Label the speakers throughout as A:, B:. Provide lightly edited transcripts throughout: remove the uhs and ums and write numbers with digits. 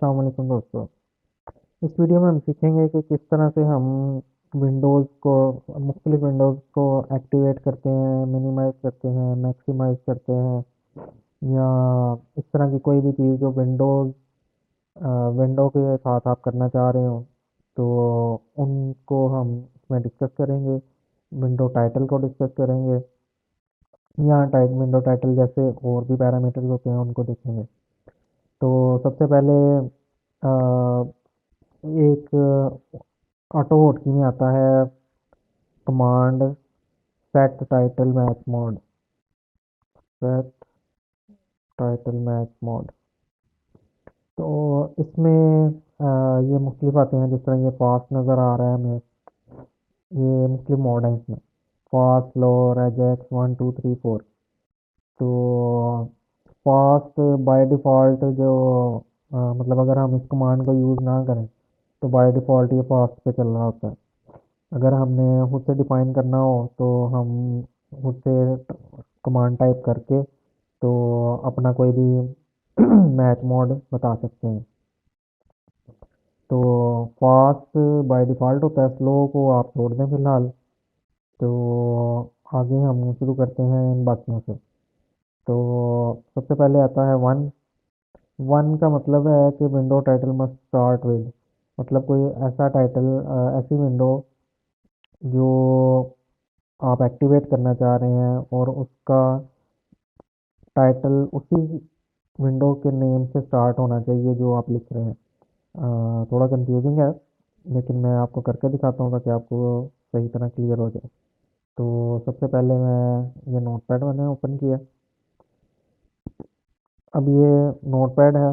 A: अस्सलाम वालेकुम दोस्तों। इस वीडियो में हम सीखेंगे कि किस तरह से हम विंडोज़ को मुख्तलिफ विंडोज़ को एक्टिवेट करते हैं, मिनिमाइज़ करते हैं, मैक्सिमाइज़ करते हैं, या इस तरह की कोई भी चीज़ जो विंडो के साथ आप करना चाह रहे हो, तो उनको हम इसमें डिस्कस करेंगे। विंडो टाइटल को डिस्कस करेंगे, या विंडो टाइटल जैसे और भी पैरामीटर्स होते हैं उनको देखेंगे। तो सबसे पहले एक ऑटो होटकी में आता है command set title match mode. Set title match mode, तो इसमें ये मुख्तलिफ आते हैं। जिस तरह ये फास्ट नज़र आ रहा है हमें, ये मुख्तलिफ मोड हैं इसमें। Fast, slow, reject, 1 2 3 4। तो फास्ट बाय डिफ़ॉल्ट जो मतलब अगर हम इस कमांड को यूज़ ना करें तो बाय डिफ़ॉल्ट ये फास्ट पे चल रहा होता है। अगर हमने खुद से डिफाइन करना हो तो हम खुद से कमांड टाइप करके तो अपना कोई भी मैच मोड बता सकते हैं। तो फास्ट बाय डिफ़ॉल्ट होता है, स्लो को आप छोड़ दें फिलहाल। तो आगे हम शुरू करते हैं इन बाकियों से। तो सबसे पहले आता है वन। वन का मतलब है कि window title must start with, मतलब कोई ऐसा टाइटल, ऐसी विंडो जो आप एक्टिवेट करना चाह रहे हैं और उसका टाइटल उसी विंडो के नेम से स्टार्ट होना चाहिए जो आप लिख रहे हैं। थोड़ा कंफ्यूजिंग है, लेकिन मैं आपको करके दिखाता हूँ ताकि आपको सही तरह क्लियर हो जाए। तो सबसे पहले मैं ये नोटपैड मैंने ओपन किया। अब ये नोटपैड है,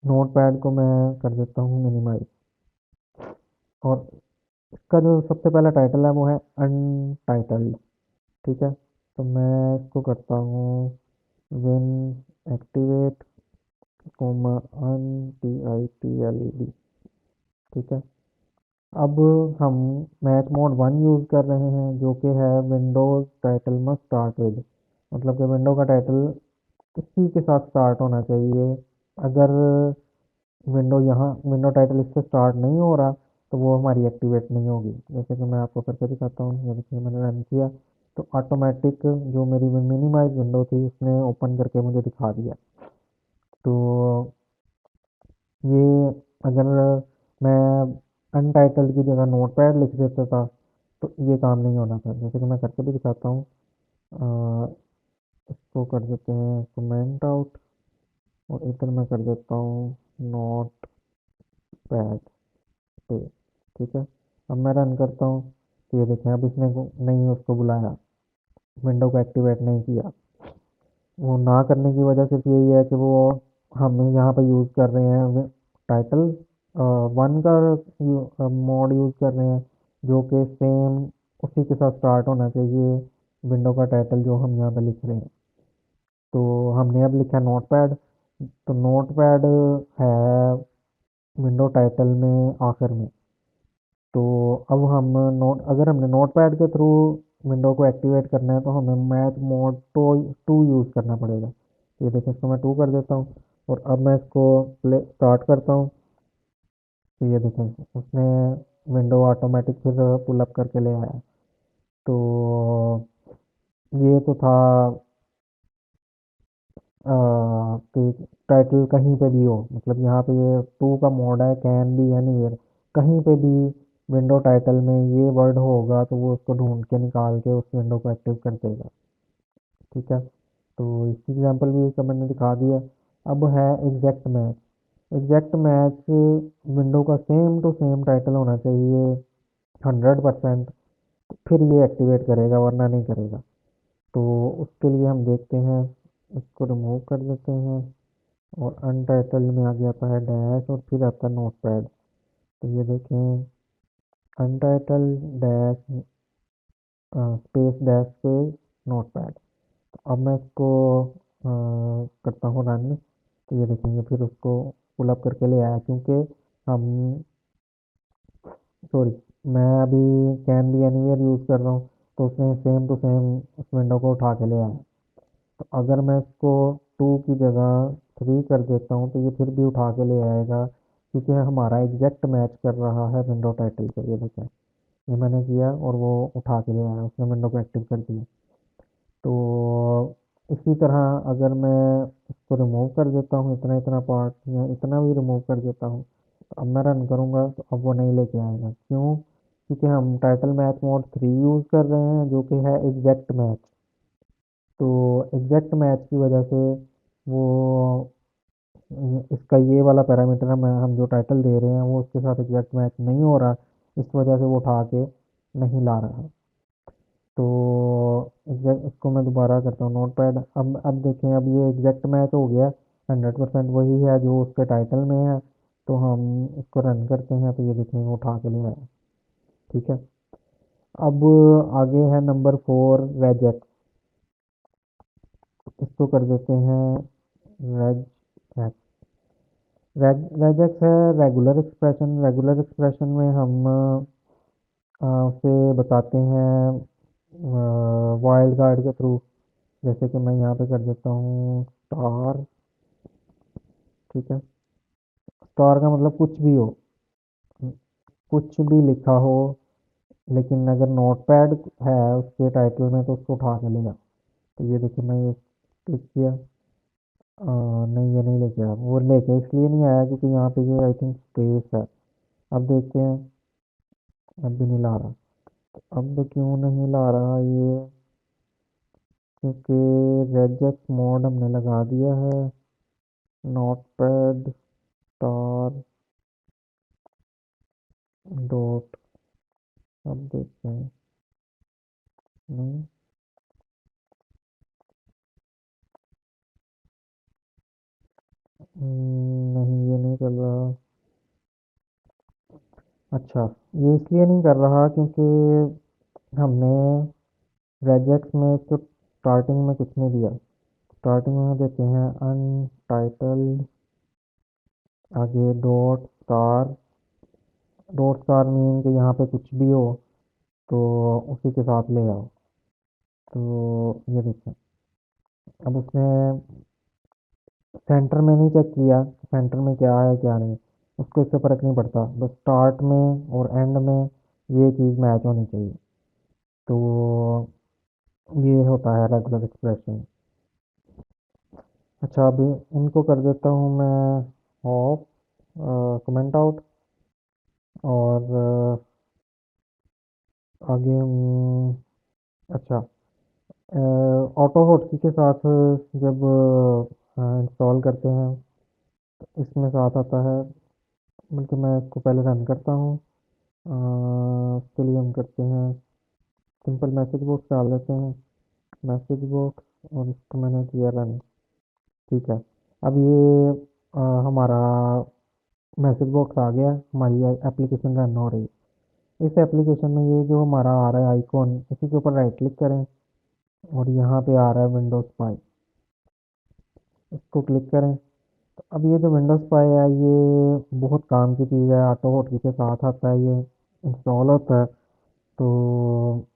A: नोटपैड को मैं कर देता हूँ मिनिमाइज। और इसका जो सबसे पहला टाइटल है वो है अनटाइटल्ड। ठीक है, तो मैं इसको करता हूँ विन एक्टिवेट कोमा UNTITLED। ठीक है, अब हम मैच मोड वन यूज़ कर रहे हैं जो कि है Windows title must start with, मतलब कि विंडो का टाइटल इसी के साथ स्टार्ट होना चाहिए। अगर विंडो टाइटल इससे स्टार्ट नहीं हो रहा तो वो हमारी एक्टिवेट नहीं होगी। जैसे कि मैं आपको करके दिखाता हूँ। ये देखिए मैंने रन किया तो ऑटोमेटिक जो मेरी मिनिमाइज विंडो थी उसने ओपन करके मुझे दिखा दिया। तो ये अगर मैं अनटाइटल्ड की जगह नोटपैड लिख देता था तो ये काम नहीं होना था। जैसे कि मैं करके भी दिखाता हूँ। अ, इसको कर देते हैं कमेंट आउट, और इधर मैं कर देता हूँ नोट पैड पे। ठीक है, अब मैं रन करता हूँ तो ये देखें अब इसने नहीं उसको बुलाया, विंडो को एक्टिवेट नहीं किया। वो ना करने की वजह सिर्फ यही है कि वो हम यहाँ पे यूज़ कर रहे हैं टाइटल वन का मोड यूज़ कर रहे हैं जो कि सेम उसी के साथ स्टार्ट होना चाहिए विंडो का टाइटल जो हम यहाँ पे लिख रहे हैं। तो हमने अब लिखा नोटपैड, तो नोटपैड है विंडो टाइटल में आखिर में। तो अब हम नोट अगर हमने नोटपैड के थ्रू विंडो को एक्टिवेट करना है तो हमें मैच मोड टू यूज़ करना पड़ेगा। ये देखिए इसको मैं टू कर देता हूँ, और अब मैं इसको प्ले स्टार्ट करता हूँ। तो ये देखें उसने विंडो ऑटोमेटिक फिर पुल अप करके ले आया। तो ये तो था कि टाइटल कहीं पे भी हो, मतलब यहाँ पे ये टू का मोड है, कैन बी एनीवेयर, कहीं पे भी विंडो टाइटल में ये वर्ड होगा तो वो उसको ढूंढ के निकाल के उस विंडो को एक्टिव कर देगा। ठीक है, तो इसकी एग्जांपल भी इसका मैंने दिखा दिया। अब है exact match. Exact match window का सेम टू सेम टाइटल होना चाहिए 100%, फिर ये एक्टिवेट करेगा वरना नहीं करेगा। तो उसके लिए हम देखते हैं, इसको रिमूव कर देते हैं, और अनटाइटल्ड में आगे आता है डैश और फिर आता है नोटपैड। तो ये देखें untitled dash space dash space notepad. अब मैं इसको करता हूँ रन। तो ये देखेंगे फिर उसको पुल अप करके ले आया, क्योंकि हम सॉरी मैं अभी कैन बी एनीवेयर यूज़ कर रहा हूँ, तो उसने सेम टू सेम उस विंडो को उठा के ले आया। तो अगर मैं इसको टू की जगह 3 कर देता हूँ तो ये फिर भी उठा के ले आएगा, क्योंकि हमारा एग्जैक्ट मैच कर रहा है विंडो टाइटल से। ये देखें, ये मैंने किया और वो उठा के ले आया, उसने विंडो को एक्टिव कर दिया। तो इसी तरह अगर मैं इसको रिमूव कर देता हूँ, इतना इतना पार्ट या इतना भी रिमूव कर देता हूँ, तो अब मैं रन करूँगा तो अब वो नहीं लेके आएगा। क्यों? क्योंकि हम टाइटल मैच मोड 3 यूज़ कर रहे हैं, जो कि है एग्जैक्ट मैच। तो एग्जैक्ट मैच की वजह से वो इसका ये वाला पैरामीटर हम जो टाइटल दे रहे हैं वो उसके साथ एग्जैक्ट मैच नहीं हो रहा, इस वजह से वो उठा के नहीं ला रहा। तो एग्जैक्ट इसको मैं दोबारा करता हूँ नोट पैड। अब देखें, अब ये एग्जैक्ट मैच हो गया, 100% वही है जो उसके टाइटल में है। तो हम इसको रन करते हैं तो ये देखें वो उठा के ले आया। ठीक है। अब आगे है नंबर 4, रेजेक्ट। इसको कर देते हैं रेज रेजेक्ट है रेगुलर एक्सप्रेशन। रेगुलर एक्सप्रेशन में हम उसे बताते हैं वाइल्ड कार्ड के थ्रू। जैसे कि मैं यहाँ पे कर देता हूँ स्टार। ठीक है। स्टार का मतलब कुछ भी हो, कुछ भी लिखा हो, लेकिन अगर नोट पैड है उसके टाइटल में तो उसको उठा के लेगा। तो ये देखिए, मैं ये क्लिक किया, नहीं ये नहीं लेके आया। वो लेके इसलिए नहीं आया क्योंकि यहाँ पे ये आई थिंक स्पेस है। अब देखते हैं, अब भी नहीं ला रहा। अब क्यों नहीं ला रहा ये? क्योंकि रेजेक्ट मोड हमने लगा दिया है, नोट पैड स्टार डॉट। अब देखते हैं, नहीं, नहीं ये नहीं चल रहा। अच्छा, ये इसलिए नहीं कर रहा क्योंकि हमने रेजेक्ट में इसको स्टार्टिंग में कुछ नहीं दिया। स्टार्टिंग में देते हैं अनटाइटल्ड, आगे dot star. Dot star mean कि यहाँ पे कुछ भी हो तो उसी के साथ ले आओ। तो ये देखें, अब उसने सेंटर में नहीं चेक किया सेंटर में क्या है क्या नहीं, उसको इससे फ़र्क नहीं पड़ता, बस स्टार्ट में और एंड में ये चीज़ मैच होनी चाहिए। तो ये होता है रेगुलर एक्सप्रेशन। अच्छा, अभी इनको कर देता हूँ मैं ऑफ, कमेंट आउट। और आगे अच्छा, ऑटो होटकी के साथ जब इंस्टॉल करते हैं तो इसमें साथ आता है, बल्कि मैं इसको पहले रन करता हूँ। उसके लिए हम करते हैं सिंपल मैसेज बॉक्स डाल देते हैं, मैसेज बॉक्स, और इसको मैंने किया रन। ठीक है। अब ये हमारा मैसेज बॉक्स आ गया, हमारी एप्लीकेशन रन हो रही है। इस एप्लीकेशन में ये जो हमारा आ रहा है आइकॉन, इसी के ऊपर राइट क्लिक करें और यहाँ पे आ रहा है विंडोज़ पाई, इसको क्लिक करें। तो अब ये जो विंडोज़ पाई है ये बहुत काम की चीज़ है, ऑटो होटकी के साथ आता है, ये इंस्टॉल होता है। तो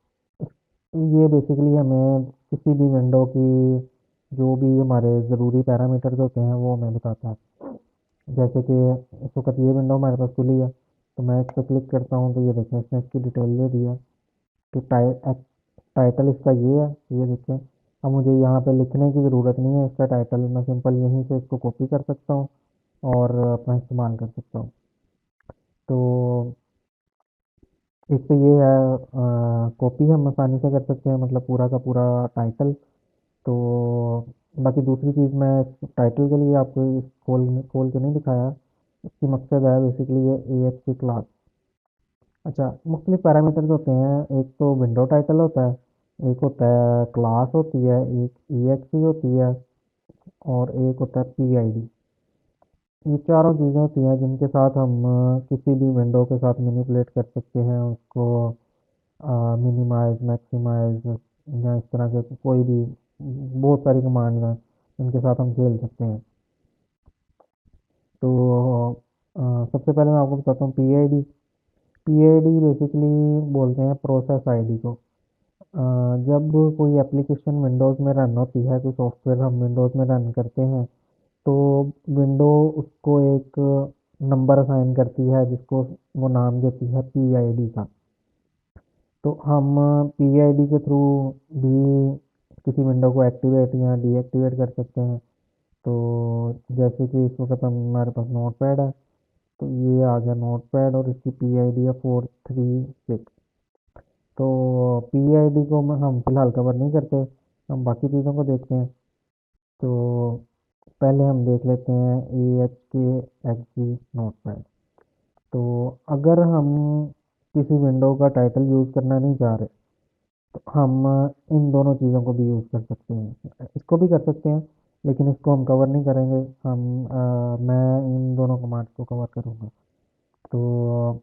A: ये बेसिकली हमें किसी भी विंडो की जो भी हमारे ज़रूरी पैरामीटर्स होते हैं वो हमें बताता है। जैसे कि इस वक्त ये विंडो हमारे पास खुली है, तो मैं इस पर क्लिक करता हूँ तो ये देखें इसने इसकी डिटेल दे दिया कि टाइटल इसका ये है। ये देखें, अब मुझे यहाँ पे लिखने की ज़रूरत नहीं है इसका टाइटल, मैं सिंपल यहीं से इसको कॉपी कर सकता हूँ और अपना इस्तेमाल कर सकता हूँ। तो एक तो ये है, कॉपी हम आसानी से कर सकते हैं, मतलब पूरा का पूरा टाइटल। तो बाकी दूसरी चीज़, मैं टाइटल के लिए आपको इस खोल खोल के नहीं दिखाया, इसकी मकसद है बेसिकली ये AHP क्लास। अच्छा, मुख्तलिफ पैरामीटर्स होते हैं, एक तो विंडो टाइटल होता है, एक होता है क्लास होती है, एक EXE होती है, और एक होता है PID। ये चारों चीज़ें होती हैं जिनके साथ हम किसी भी विंडो के साथ मैनिपुलेट कर सकते हैं उसको, मिनिमाइज, मैक्सिमाइज, या इस तरह के कोई भी बहुत सारी कमांड हैं जिनके साथ हम खेल सकते हैं। तो सबसे पहले मैं आपको बताता हूँ PID। PID बेसिकली बोलते हैं प्रोसेस आईडी को। जब कोई एप्लीकेशन विंडोज़ में रन होती है, कोई सॉफ्टवेयर हम विंडोज़ में रन करते हैं, तो विंडो उसको एक नंबर असाइन करती है जिसको वो नाम देती है पीआईडी का। तो हम पीआईडी के थ्रू भी किसी विंडो को एक्टिवेट या डीएक्टिवेट कर सकते हैं। तो जैसे कि इस वक्त हमारे पास नोट पैड है, तो ये आ गया नोट पैड और इसकी पीआईडी है 436। तो पीआईडी को हम फिलहाल कवर नहीं करते, हम बाकी चीज़ों को देखते हैं। तो पहले हम देख लेते हैं ए एच के एक्स नोट पैड। तो अगर हम किसी विंडो का टाइटल यूज़ करना नहीं चाह रहे, तो हम इन दोनों चीज़ों को भी यूज़ कर सकते हैं, इसको भी कर सकते हैं, लेकिन इसको हम कवर नहीं करेंगे। मैं इन दोनों कमांड्स को कवर करूँगा। तो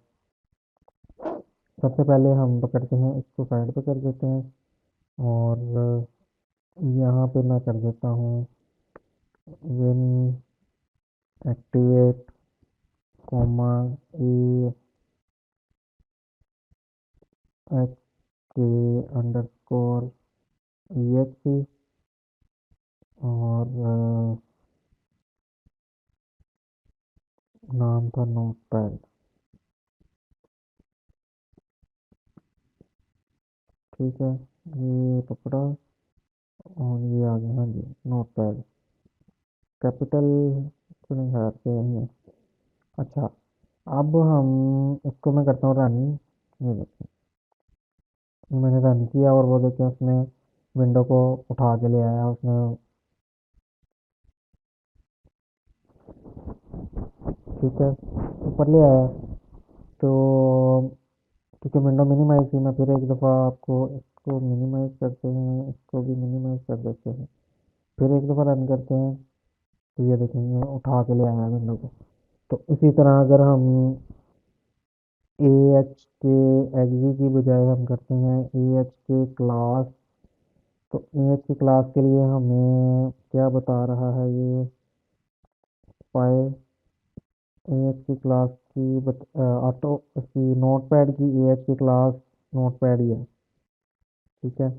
A: सबसे पहले हम पकड़ते हैं, इसको साइड पे कर देते हैं और यहाँ पे मैं कर देता हूँ win activate comma A H के अंडरस्कोर ई एक्स और नाम था नोट पैड। ठीक है, ये पकड़ा और ये आ गया, हाँ जी, नोट पैड कैपिटल तो नहीं है से ही है। अच्छा, अब हम इसको मैं करता हूँ रन। ये देखिए, मैंने रन किया और वो देखिए उसने विंडो को उठा के ले आया उसने। ठीक है, ऊपर ले आया। तो क्योंकि विंडो मिनिमाइज थी, मैं फिर एक दफ़ा आपको इसको मिनिमाइज करते हैं, इसको भी मिनिमाइज कर देते हैं, फिर एक दफ़ा रन करते हैं। तो ये देखेंगे उठा के ले आया विंडो को। तो इसी तरह अगर हम ए एच के एग्जी की बजाय हम करते हैं ए एच के क्लास, तो ए एच के क्लास के लिए हमें क्या बता रहा है ये पाए ए एच की क्लास की ऑटो की नोट पैड की ए एच की क्लास नोट पैड ही है। ठीक है,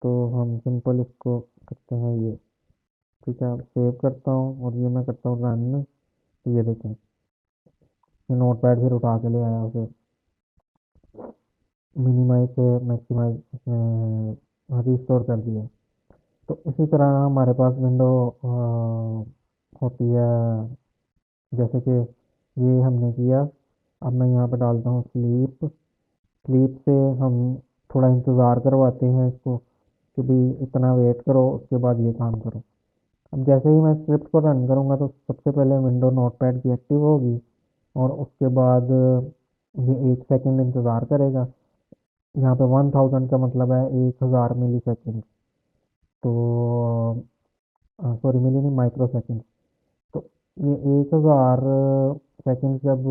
A: तो हम सिंपल इसको करते हैं ये। ठीक है, सेव करता हूँ और ये मैं करता हूँ रन। तो ये देखें, ये नोट पैड फिर उठा के ले आया उसे, मिनिमाइज से मैक्सिमाइज उसने रिस्टोर कर दिया। तो इसी तरह हमारे पास विंडो होती है, जैसे कि ये हमने किया। अब मैं यहाँ पे डालता हूँ स्लीप। स्लीप से हम थोड़ा इंतज़ार करवाते हैं इसको कि भाई इतना वेट करो, उसके बाद ये काम करो। अब जैसे ही मैं स्क्रिप्ट को रन करूँगा तो सबसे पहले विंडो नोटपैड की एक्टिव होगी और उसके बाद ये 1 सेकंड इंतज़ार करेगा। यहाँ पे 1000 का मतलब है 1000 मिली सेकेंड। तो सॉरी, मिली नहीं, माइक्रो सेकेंड। तो ये 1000 सेकेंड जब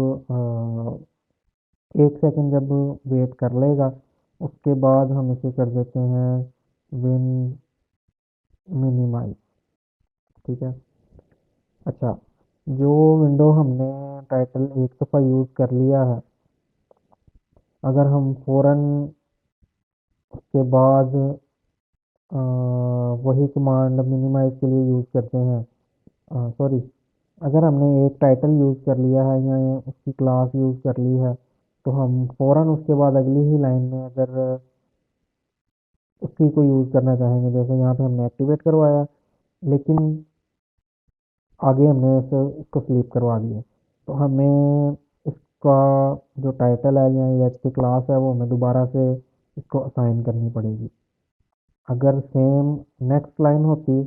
A: 1 सेकेंड जब वेट कर लेगा, उसके बाद हम इसे कर देते हैं विन मिनिमाइज। ठीक है। अच्छा, जो विंडो हमने टाइटल एक दफ़ा यूज़ कर लिया है, अगर हम फ़ौरन उसके बाद वही कमांड मिनिमाइज के लिए यूज़ करते हैं, सॉरी, अगर हमने एक टाइटल यूज़ कर लिया है या उसकी क्लास यूज़ कर ली है, तो हम फ़ौरन उसके बाद अगली ही लाइन में अगर उसी को यूज़ करना चाहेंगे, जैसे यहाँ पे हमने एक्टिवेट करवाया, लेकिन आगे हमने इसको स्लीप करवा दिया, तो हमें इसका जो टाइटल है या एच की क्लास है वो हमें दोबारा से इसको असाइन करनी पड़ेगी। अगर सेम नेक्स्ट लाइन होती,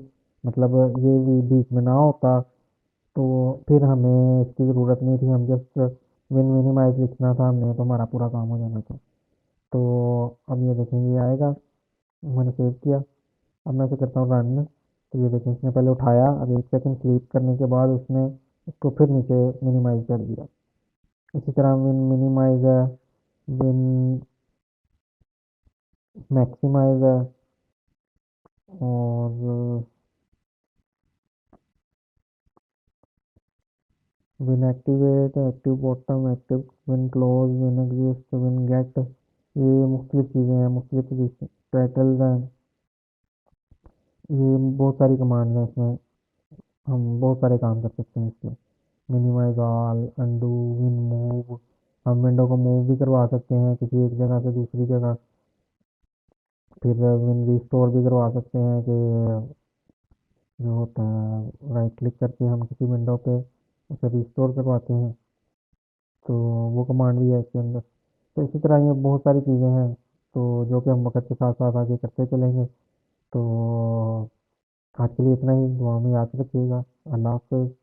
A: मतलब ये भी बीच में ना होता, तो फिर हमें इसकी ज़रूरत नहीं थी, हम जस्ट विन मिनिमाइज लिखना था हमने, तो हमारा पूरा काम हो जाना था। तो अब ये देखेंगे, ये आएगा, मैंने सेव किया। अब मैं इसे करता हूँ रन। तो ये देखें, इसने पहले उठाया, अब 1 सेकंड स्लीप करने के बाद उसने इसको फिर नीचे मिनिमाइज कर दिया। इसी तरह विन मिनिमाइज है, विन मैक्सिमाइज है, और win activate, active bottom, active win close, win exist, win get, ये मुख्तलिफ चीज़ें हैं, मुख्तलिफ टाइटल्स हैं, ये बहुत सारी कमांड हैं इसमें। हम बहुत सारे काम कर सकते हैं इसमें। Minimize all, undo, win move. हम विंडो को मूव भी करवा सकते हैं किसी एक जगह से दूसरी जगह। फिर विन रिस्टोर भी करवा सकते हैं कि जो होता है राइट क्लिक करके हम किसी विंडो पे उसे रिस्टोर करवाते हैं, तो वो कमांड भी है इसके अंदर। तो इसी तरह ये बहुत सारी चीज़ें हैं, तो जो कि हम वक्त के साथ साथ आगे करते चलेंगे। तो आज के लिए इतना ही, दुआ में याद रखिएगा। अल्लाह हाफ़िज़।